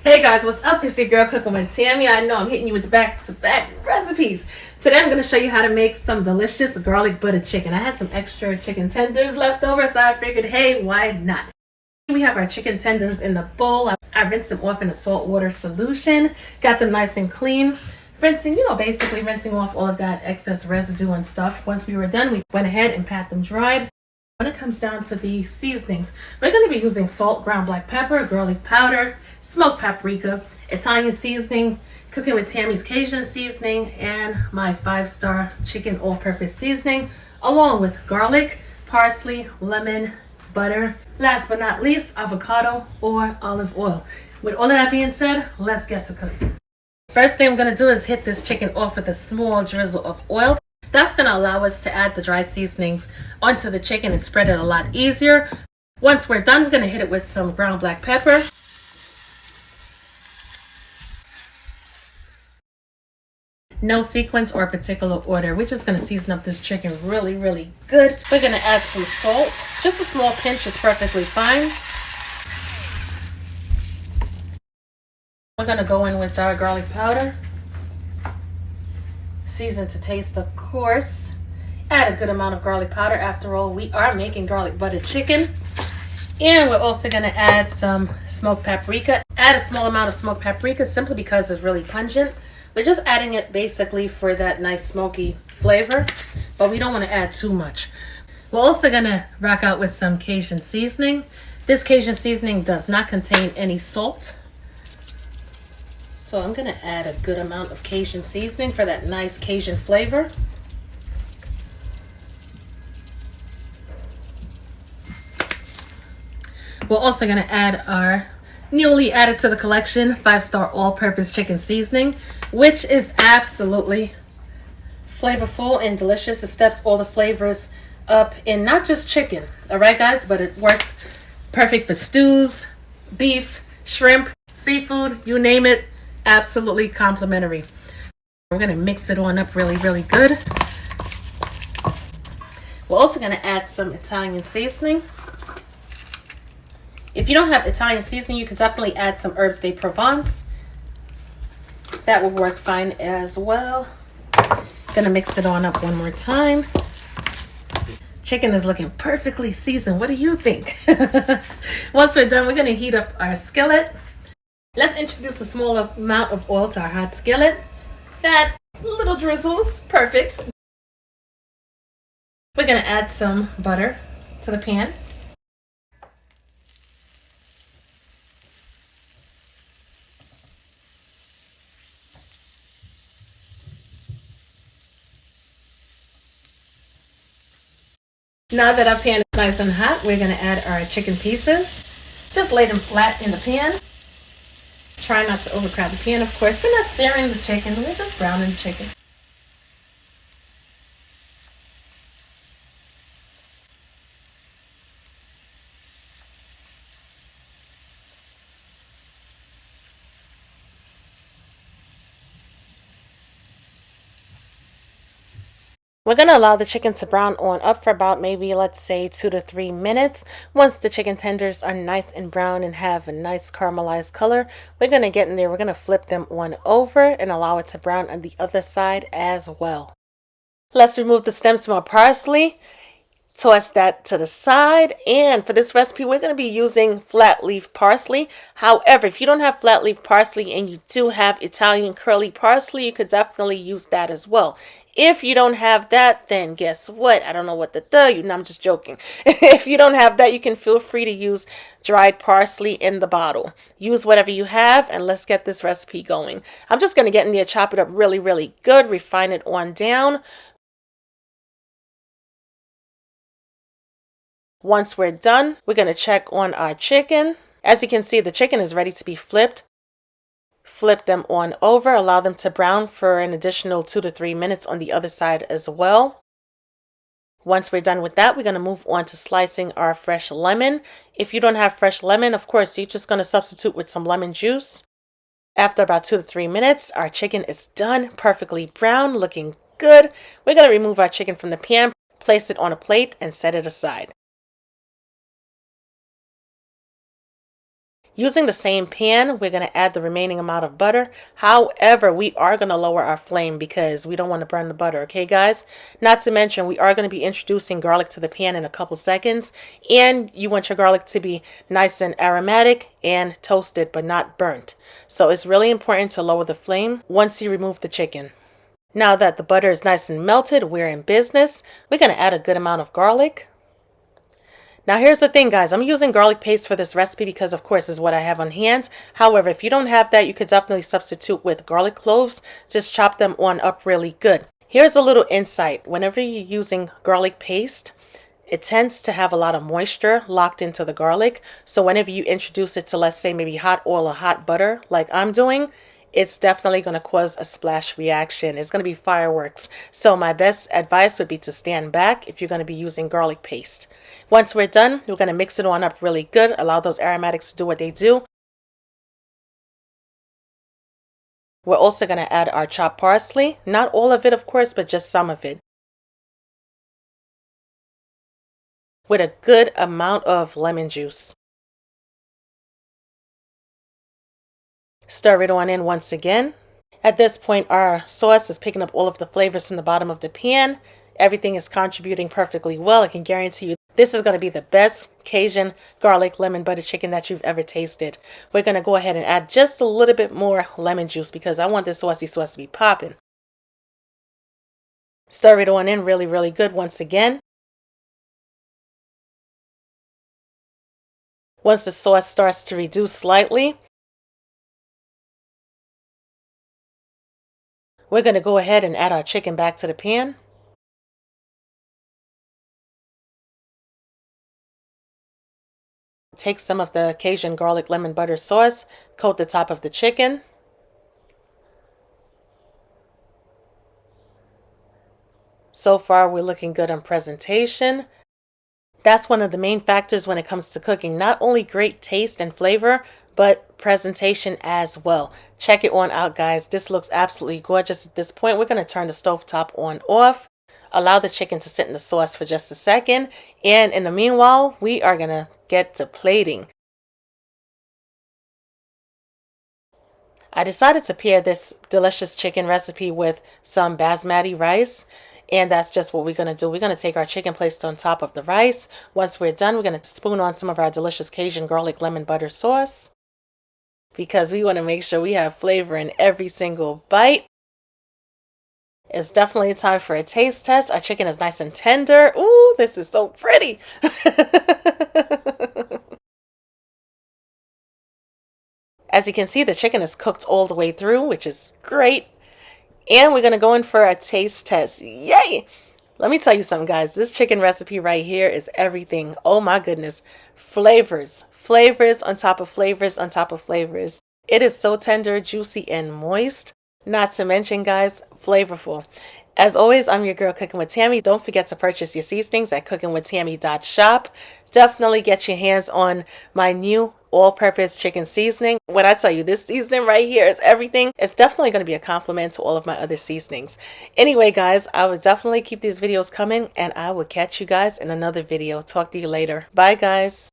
Hey guys, what's up? It's your girl cooking with Tammy. I know I'm hitting you with the back-to-back recipes. Today I'm going to show you how to make some delicious garlic butter chicken. I had some extra chicken tenders left over, so I figured, hey, why not? We have our chicken tenders in the bowl. I rinsed them off in a salt water solution. Got them nice and clean. Basically rinsing off all of that excess residue and stuff. Once we were done, we went ahead and pat them dried. When it comes down to the seasonings, we're going to be using salt, ground black pepper, garlic powder, smoked paprika, Italian seasoning, cooking with Tammy's Cajun seasoning, and my 5-star chicken all-purpose seasoning, along with garlic, parsley, lemon, butter, last but not least, avocado or olive oil. With all of that being said, let's get to cooking. First thing I'm going to do is hit this chicken off with a small drizzle of oil. That's going to allow us to add the dry seasonings onto the chicken and spread it a lot easier. Once we're done, we're going to hit it with some ground black pepper. No sequence or particular order. We're just going to season up this chicken really, really good. We're going to add some salt. Just a small pinch is perfectly fine. We're going to go in with our garlic powder. Season to taste, of course. Add a good amount of garlic powder. After all, we are making garlic butter chicken. And we're also going to add some smoked paprika. Add a small amount of smoked paprika simply because it's really pungent. We're just adding it basically for that nice smoky flavor, but we don't want to add too much. We're also going to rock out with some Cajun seasoning. This Cajun seasoning does not contain any salt. So I'm going to add a good amount of Cajun seasoning for that nice Cajun flavor. We're also going to add our newly added to the collection 5-star all-purpose chicken seasoning, which is absolutely flavorful and delicious. It steps all the flavors up in not just chicken, all right guys, but it works perfect for stews, beef, shrimp, seafood, you name it. Absolutely complimentary. We're going to mix it on up really, really good. We're also going to add some Italian seasoning. If you don't have Italian seasoning, you could definitely add some herbs de Provence. That will work fine as well. Gonna mix it on up one more time. Chicken is looking perfectly seasoned. What do you think? Once we're done, we're gonna heat up our skillet. Let's introduce a small amount of oil to our hot skillet. That little drizzle is perfect. We're gonna add some butter to the pan. Now that our pan is nice and hot, we're going to add our chicken pieces. Just lay them flat in the pan. Try not to overcrowd the pan, of course. We're not searing the chicken, we're just browning the chicken. We're going to allow the chicken to brown on up for about maybe, let's say, 2 to 3 minutes. Once the chicken tenders are nice and brown and have a nice caramelized color, we're going to get in there. We're going to flip them on over and allow it to brown on the other side as well. Let's remove the stems from our parsley. Toss that to the side, and for this recipe we're going to be using flat leaf parsley. However, if you don't have flat leaf parsley and you do have Italian curly parsley, you could definitely use that as well. If you don't have that, then guess what? I don't know what to tell you. No, I'm just joking. If you don't have that, you can feel free to use dried parsley in the bottle. Use whatever you have, and let's get this recipe going. I'm just going to get in there, chop it up really, really good, refine it on down. Once we're done, we're going to check on our chicken. As you can see, the chicken is ready to be flipped. Flip them on over, allow them to brown for an additional 2 to 3 minutes on the other side as well. Once we're done with that, we're going to move on to slicing our fresh lemon. If you don't have fresh lemon, of course, you're just going to substitute with some lemon juice. After about 2 to 3 minutes, our chicken is done, perfectly brown, looking good. We're going to remove our chicken from the pan, place it on a plate, and set it aside. Using the same pan, we're going to add the remaining amount of butter. However, we are going to lower our flame because we don't want to burn the butter, okay guys? Not to mention, we are going to be introducing garlic to the pan in a couple seconds, and you want your garlic to be nice and aromatic and toasted but not burnt. So it's really important to lower the flame once you remove the chicken. Now that the butter is nice and melted, we're in business. We're going to add a good amount of garlic. Now here's the thing, guys. I'm using garlic paste for this recipe because, of course, is what I have on hand. However, if you don't have that, you could definitely substitute with garlic cloves. Just chop them on up really good. Here's a little insight. Whenever you're using garlic paste, it tends to have a lot of moisture locked into the garlic. So whenever you introduce it to, let's say, maybe hot oil or hot butter, like I'm doing, it's definitely going to cause a splash reaction. It's going to be fireworks. So my best advice would be to stand back if you're going to be using garlic paste. Once we're done, we're going to mix it on up really good. Allow those aromatics to do what they do. We're also going to add our chopped parsley. Not all of it, of course, but just some of it. With a good amount of lemon juice. Stir it on in once again. At this point, our sauce is picking up all of the flavors from the bottom of the pan. Everything is contributing perfectly well. I can guarantee you this is going to be the best Cajun garlic lemon butter chicken that you've ever tasted. We're going to go ahead and add just a little bit more lemon juice because I want this saucy sauce to be popping. Stir it on in really, really good once again. Once the sauce starts to reduce slightly, we're going to go ahead and add our chicken back to the pan. Take some of the Cajun garlic lemon butter sauce, coat the top of the chicken. So far, we're looking good on presentation. That's one of the main factors when it comes to cooking. Not only great taste and flavor, but presentation as well. Check it on out, guys. This looks absolutely gorgeous. At this point, we're going to turn the stovetop on off. Allow the chicken to sit in the sauce for just a second. And in the meanwhile, we are going to get to plating. I decided to pair this delicious chicken recipe with some basmati rice. And that's just what we're going to do. We're going to take our chicken placed on top of the rice. Once we're done, we're going to spoon on some of our delicious Cajun garlic lemon butter sauce because we want to make sure we have flavor in every single bite. It's definitely time for a taste test. Our chicken is nice and tender. Ooh, this is so pretty. As you can see, the chicken is cooked all the way through, which is great. And we're going to go in for a taste test. Yay! Let me tell you something, guys. This chicken recipe right here is everything. Oh my goodness. Flavors. Flavors on top of flavors on top of flavors. It is so tender, juicy, and moist. Not to mention, guys, flavorful. As always, I'm your girl Cooking with Tammy. Don't forget to purchase your seasonings at cookingwithtammy.shop. Definitely get your hands on my new all-purpose chicken seasoning. When I tell you this seasoning right here is everything, it's definitely going to be a compliment to all of my other seasonings. Anyway, guys, I will definitely keep these videos coming, and I will catch you guys in another video. Talk to you later. Bye, guys.